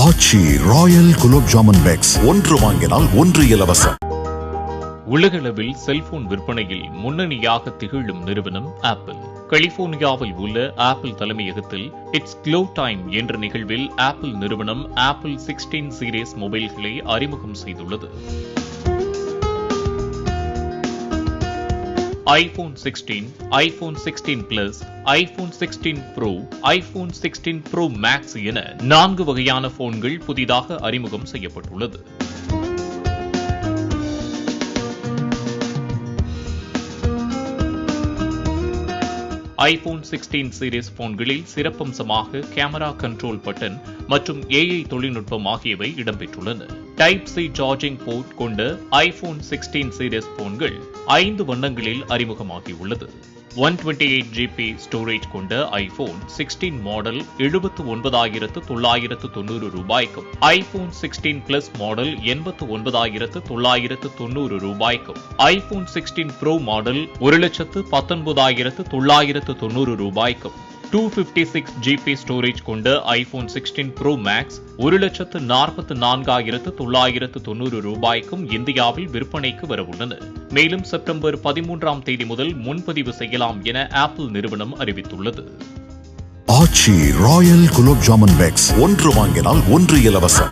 ஆச்சி Royal gulab jamun packs ஒன்று வாங்கினால் ஒன்று இலவசம். உலகளவில் செல்போன் விற்பனையில் முன்னணியாக திகழும் நிறுவனம் ஆப்பிள். கலிபோர்னியாவில் உள்ள ஆப்பிள் தலைமையகத்தில் இட்ஸ் க்ளோ டைம் என்ற நிகழ்வில் ஆப்பிள் நிறுவனம் ஆப்பிள் 16 சீரிஸ் மொபைல்களை அறிமுகம் செய்துள்ளது. iPhone 16, iPhone 16 Plus, iPhone 16 Pro, iPhone 16 Pro Max என 4 வகையான போன்கள் புதிதாக அறிமுகம் செய்யப்பட்டுள்ளது. iPhone 16 சீரிஸ் போன்களில் சிறப்பம்சமாக கேமரா கண்ட்ரோல் பட்டன் மற்றும் AI தொழில்நுட்பம் ஆகியவை இடம்பெற்றுள்ளன. டைப் சி சார்ஜிங் போர்ட் கொண்ட iPhone 16 சீரிஸ் போன்கள் 5 வண்ணங்களில் அறிமுகமாகியுள்ளது. 128GB ஸ்டோரேஜ் கொண்ட iPhone 16 மாடல் 79,990 ரூபாய்க்கும், iPhone 16 Plus மாடல் 89,990 ரூபாய்க்கும், iPhone 16 Pro மாடல் 1,19,990 ரூபாய்க்கும், 256GB ஸ்டோரேஜ் கொண்ட iPhone 16 Pro Max 1,44,990 ரூபாய்க்கும் இந்தியாவில் விற்பனைக்கு வரவுள்ளன. மேலும் செப்டம்பர் 13ஆம் தேதி முதல் முன்பதிவு செய்யலாம் என ஆப்பிள் நிறுவனம் அறிவித்துள்ளது. ஆச்சி ராயல் குலோப் ஜாமுன் பேக்ஸ் ஒன்று வாங்கினால் ஒன்று இலவசம்.